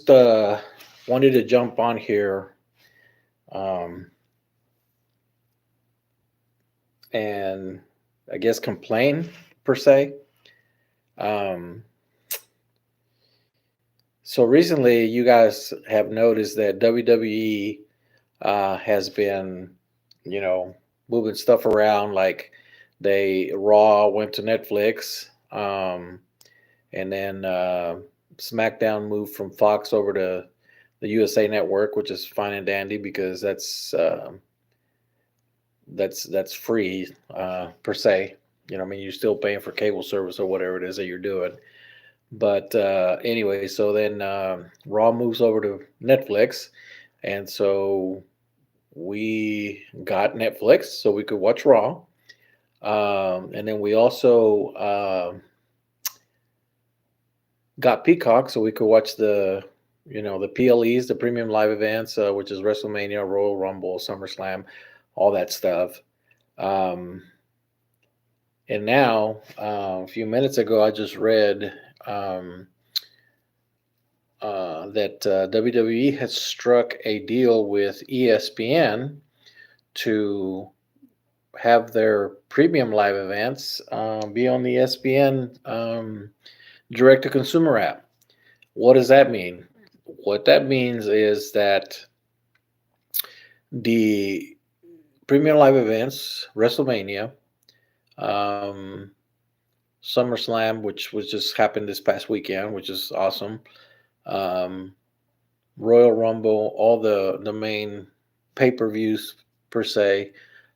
just wanted to jump on here um, and I guess complain per se. Um, so recently, you guys have noticed that WWE has been, you know, moving stuff around. Like they Raw went to Netflix, and then SmackDown moved from Fox over to the USA Network, which is fine and dandy because that's free per se. You know, I mean, you're still paying for cable service or whatever it is that you're doing. But anyway, so then Raw moves over to Netflix, and so we got Netflix so we could watch Raw. And then we also got Peacock so we could watch the PLEs, the premium live events, which is WrestleMania, Royal Rumble, SummerSlam, all that stuff. Um, and now, a few minutes ago, I just read um, that WWE has struck a deal with ESPN to have their premium live events be on the ESPN direct to consumer app. What does that mean? What that means is that the premium live events, WrestleMania, um, SummerSlam, which was just happened this past weekend, which is awesome. Um, Royal Rumble, all the main pay per views per se,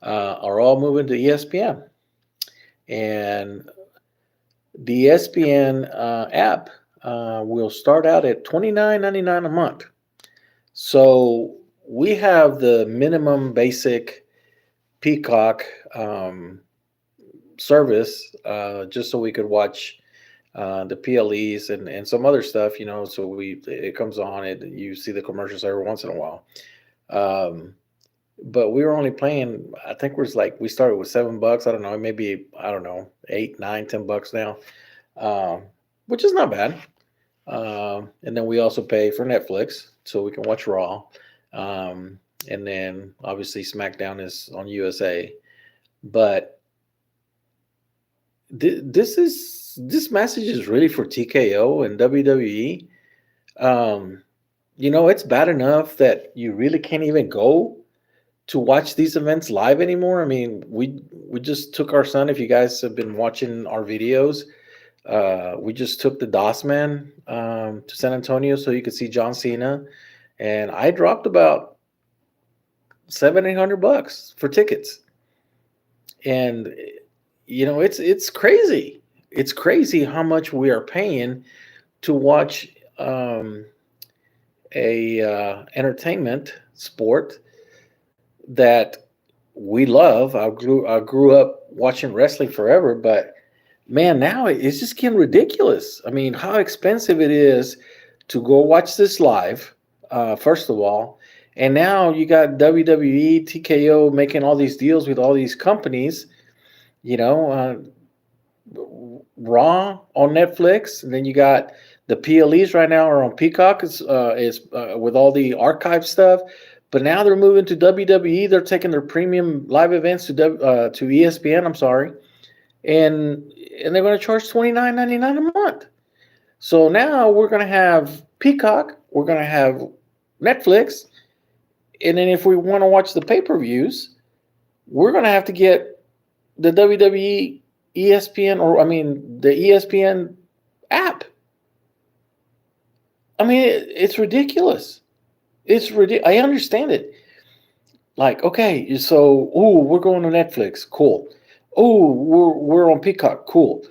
are all moving to ESPN, and the ESPN app will start out at $29.99 a month. So we have the minimum basic Peacock um, service just so we could watch the PLEs and some other stuff, so it comes on it. You see the commercials every once in a while. Um, but we were only playing, I think we started with $7. I don't know, maybe, I don't know, 8, 9, $10 now, um, which is not bad. And then we also pay for Netflix so we can watch Raw. Um, and then obviously SmackDown is on USA. But this message is really for TKO and WWE. Um, it's bad enough that you really can't even go to watch these events live anymore. I mean, we just took our son. If you guys have been watching our videos, we just took the DOS Man to San Antonio so you could see John Cena, and I dropped about $700-800 for tickets, and it's crazy. It's crazy how much we are paying to watch a entertainment sport that we love. I grew up watching wrestling forever, but man, now it's just getting ridiculous. I mean, how expensive it is to go watch this live, first of all. And now you got WWE, TKO making all these deals with all these companies, you know, Raw on Netflix. And then you got the PLEs right now are on Peacock, with all the archive stuff. But now they're moving to WWE. They're taking their premium live events to ESPN. I'm sorry, and they're going to charge $29.99 a month. So now we're going to have Peacock, we're going to have Netflix, and then if we want to watch the pay-per-views, we're going to have to get the WWE ESPN, or I mean the ESPN app. I mean, it's ridiculous. It's ridiculous. I understand it. Like, okay, so we're going to Netflix, cool. We're on Peacock, cool.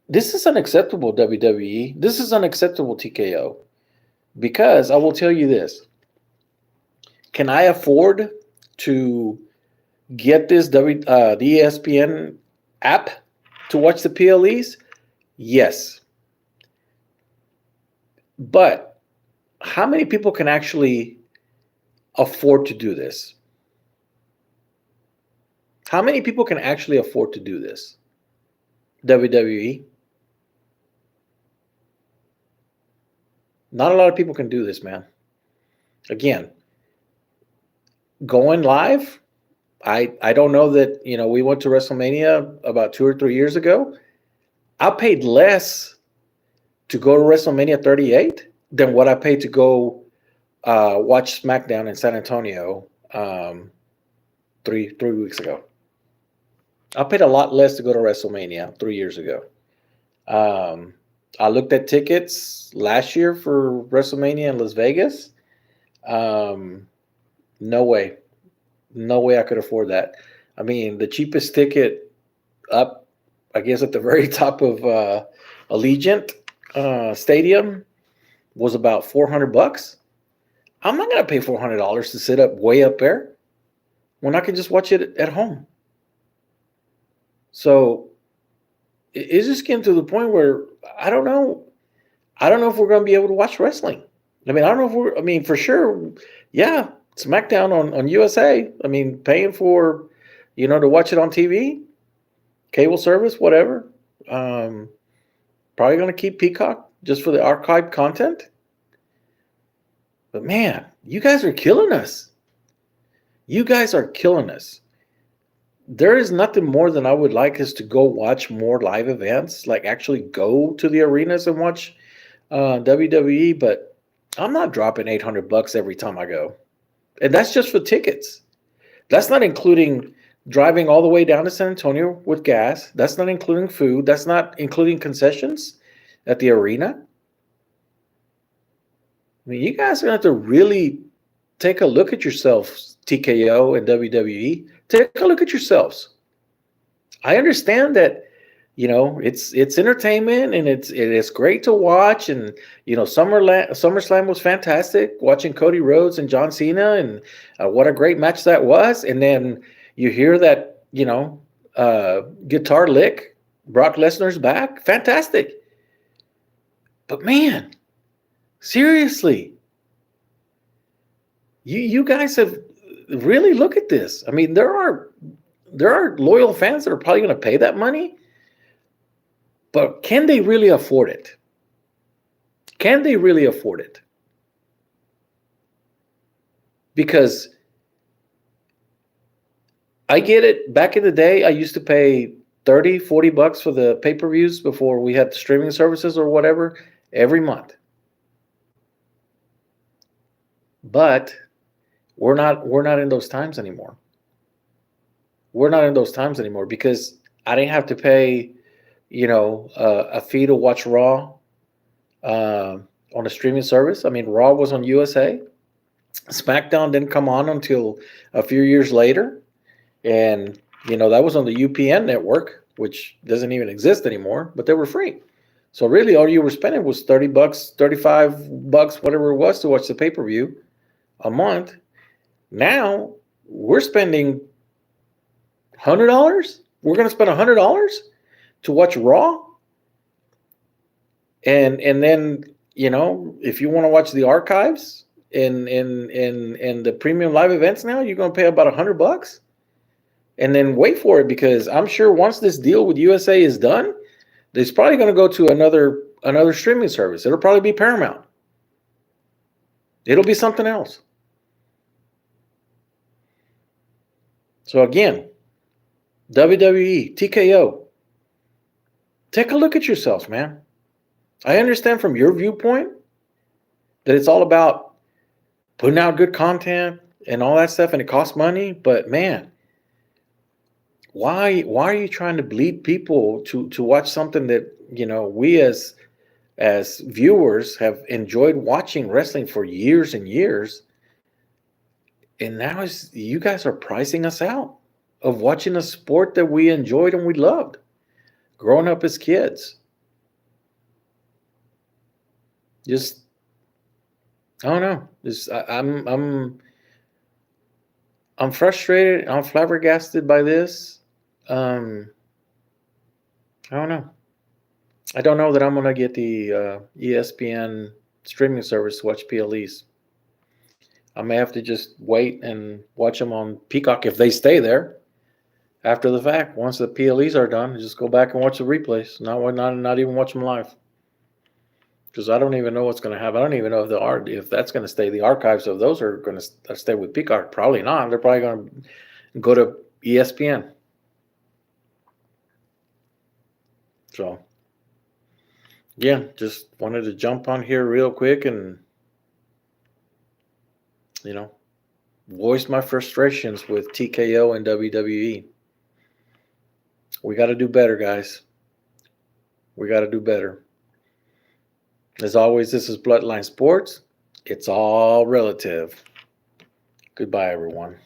This is unacceptable, WWE. This is unacceptable, TKO. Because I will tell you this: can I afford to get the ESPN app to watch the PLEs? Yes. But how many people can actually afford to do this? How many people can actually afford to do this? WWE? Not a lot of people can do this, man. Again, going live, I don't know that, we went to WrestleMania about 2 or 3 years ago. I paid less to go to WrestleMania 38 than what I paid to go watch SmackDown in San Antonio 3 weeks ago. I paid a lot less to go to WrestleMania 3 years ago. I looked at tickets last year for WrestleMania in Las Vegas. No way. No way I could afford that. I mean, the cheapest ticket up, I guess, at the very top of Allegiant Stadium was about $400. I'm not going to pay $400 to sit up way up there when I can just watch it at home. So it's just getting to the point where I don't know. I don't know if we're going to be able to watch wrestling. I mean, I don't know if for sure, yeah, SmackDown on USA. I mean, paying for, to watch it on TV, cable service, whatever. Probably going to keep Peacock just for the archived content. But man, you guys are killing us. You guys are killing us. There is nothing more than I would like us to go watch more live events, like actually go to the arenas and watch WWE. But I'm not dropping $800 every time I go. And that's just for tickets. That's not including driving all the way down to San Antonio with gas. That's not including food. That's not including concessions at the arena. I mean, you guys are going to have to really take a look at yourselves, TKO and WWE. Take a look at yourselves. I understand that, it's entertainment and it's great to watch. And, SummerSlam was fantastic, watching Cody Rhodes and John Cena, and what a great match that was. And then you hear that, guitar lick, Brock Lesnar's back. Fantastic. But man, seriously, you guys have really look at this. I mean, there are loyal fans that are probably going to pay that money, but can they really afford it? Can they really afford it? Because I get it. Back in the day, I used to pay $30-$40 for the pay-per-views before we had streaming services or whatever every month. But we're not in those times anymore. We're not in those times anymore because I didn't have to pay, a fee to watch Raw on a streaming service. I mean, Raw was on USA. SmackDown didn't come on until a few years later. And, that was on the UPN network, which doesn't even exist anymore, but they were free. So really all you were spending was $30, $35, whatever it was to watch the pay-per-view a month. Now we're spending $100. We're going to spend $100 to watch Raw. And then, if you want to watch the archives and the premium live events now, you're going to pay about $100. And then wait for it, because I'm sure once this deal with USA is done, it's probably going to go to another streaming service. It'll probably be Paramount. It'll be something else. So again, WWE, TKO, take a look at yourselves, man. I understand from your viewpoint that it's all about putting out good content and all that stuff, and it costs money. But man, why are you trying to bleed people to watch something that we as viewers have enjoyed watching wrestling for years and years? And now you guys are pricing us out of watching a sport that we enjoyed and we loved growing up as kids. Just, I don't know. I'm frustrated. I'm flabbergasted by this. I don't know. I don't know that I'm going to get the ESPN streaming service to watch PLEs. I may have to just wait and watch them on Peacock if they stay there after the fact. Once the PLEs are done, just go back and watch the replays. Not even watch them live. because I don't even know what's going to happen. I don't even know if that's going to stay. The archives of those are going to stay with Peacock. Probably not. They're probably going to go to ESPN. So, yeah, just wanted to jump on here real quick and, you know, voice my frustrations with TKO and WWE. We got to do better, guys. We got to do better. As always, this is Bloodline Sports. It's all relative. Goodbye, everyone.